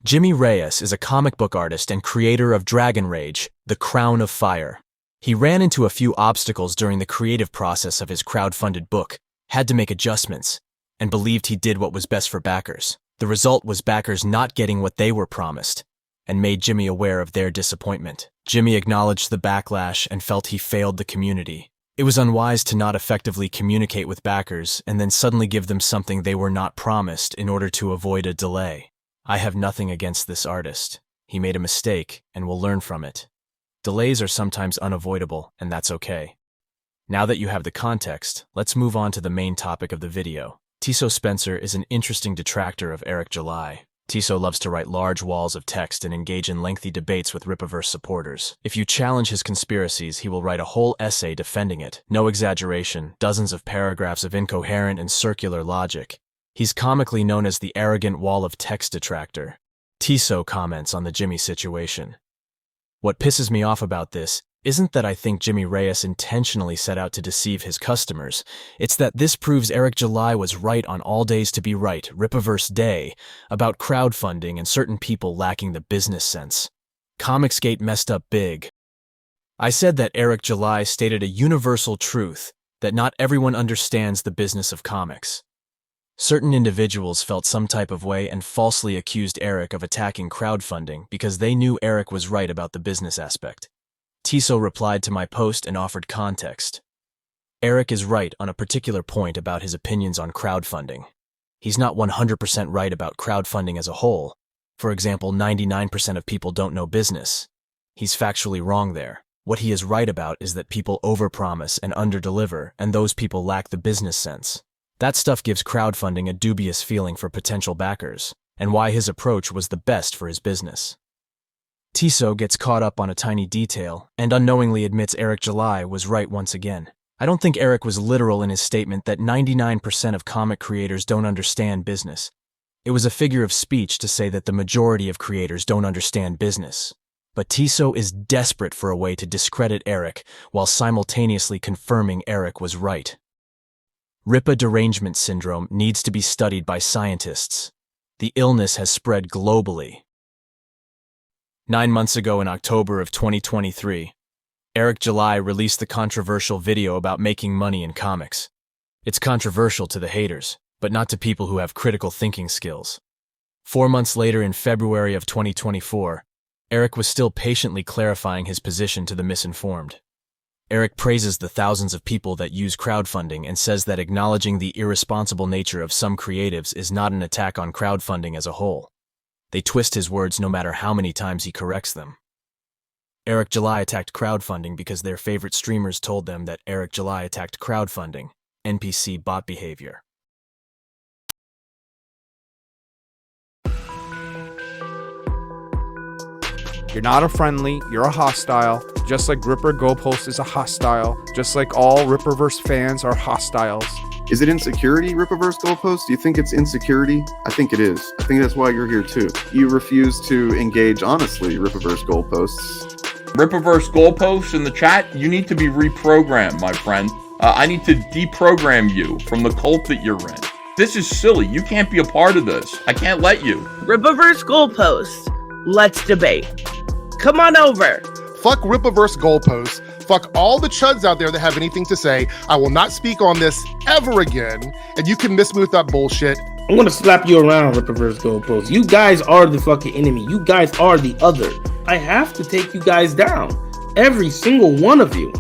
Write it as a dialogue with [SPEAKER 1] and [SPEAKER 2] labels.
[SPEAKER 1] Jimmy Reyes is a comic book artist and creator of Dragon Rage, The Crown of Fire. He ran into a few obstacles during the creative process of his crowdfunded book, had to make adjustments, and believed he did what was best for backers. The result was backers not getting what they were promised, and made Jimmy aware of their disappointment. Jimmy acknowledged the backlash and felt he failed the community. It was unwise to not effectively communicate with backers and then suddenly give them something they were not promised in order to avoid a delay. I have nothing against this artist. He made a mistake and will learn from it. Delays are sometimes unavoidable, and that's okay. Now that you have the context, let's move on to the main topic of the video. Tiso Spencer is an interesting detractor of Eric July. Tiso loves to write large walls of text and engage in lengthy debates with Rippaverse supporters. If you challenge his conspiracies, he will write a whole essay defending it. No exaggeration, dozens of paragraphs of incoherent and circular logic. He's comically known as the arrogant wall of text detractor. Tiso comments on the Jimmy situation. What pisses me off about this isn't that I think Jimmy Reyes intentionally set out to deceive his customers. It's that this proves Eric July was right on All Days to Be Right, Rippaverse Day, about crowdfunding and certain people lacking the business sense. Comicsgate messed up big. I said that Eric July stated a universal truth, that not everyone understands the business of comics. Certain individuals felt some type of way and falsely accused Eric of attacking crowdfunding because they knew Eric was right about the business aspect. Tiso replied to my post and offered context. Eric is right on a particular point about his opinions on crowdfunding. He's not 100% right about crowdfunding as a whole. For example, 99% of people don't know business. He's factually wrong there. What he is right about is that people overpromise and underdeliver, and those people lack the business sense. That stuff gives crowdfunding a dubious feeling for potential backers, and why his approach was the best for his business. Tiso gets caught up on a tiny detail and unknowingly admits Eric July was right once again. I don't think Eric was literal in his statement that 99% of comic creators don't understand business. It was a figure of speech to say that the majority of creators don't understand business. But Tiso is desperate for a way to discredit Eric while simultaneously confirming Eric was right. Rippa derangement syndrome needs to be studied by scientists. The illness has spread globally. 9 months ago in October of 2023, Eric July released the controversial video about making money in comics. It's controversial to the haters, but not to people who have critical thinking skills. 4 months later in February of 2024, Eric was still patiently clarifying his position to the misinformed. Eric praises the thousands of people that use crowdfunding and says that acknowledging the irresponsible nature of some creatives is not an attack on crowdfunding as a whole. They twist his words no matter how many times he corrects them. Eric July attacked crowdfunding because their favorite streamers told them that Eric July attacked crowdfunding, NPC bot behavior.
[SPEAKER 2] You're not a friendly, you're a hostile. Just like Rippaverse Goalposts is a hostile. Just like all Rippaverse fans are hostiles.
[SPEAKER 3] Is it insecurity, Rippaverse Goalposts? Do you think it's insecurity? I think it is. I think that's why you're here too. You refuse to engage honestly, Rippaverse Goalposts.
[SPEAKER 4] Rippaverse Goalposts in the chat, you need to be reprogrammed, my friend. I need to deprogram you from the cult that you're in. This is silly. You can't be a part of this. I can't let you.
[SPEAKER 5] Rippaverse Goalposts, let's debate. Come on over.
[SPEAKER 6] Fuck Rippaverse Goalposts. Fuck all the chuds out there that have anything to say. I will not speak on this ever again. And you can miss me with that bullshit.
[SPEAKER 7] I'm gonna slap you around, Rippaverse Goalposts. You guys are the fucking enemy. You guys are the other. I have to take you guys down. Every single one of you.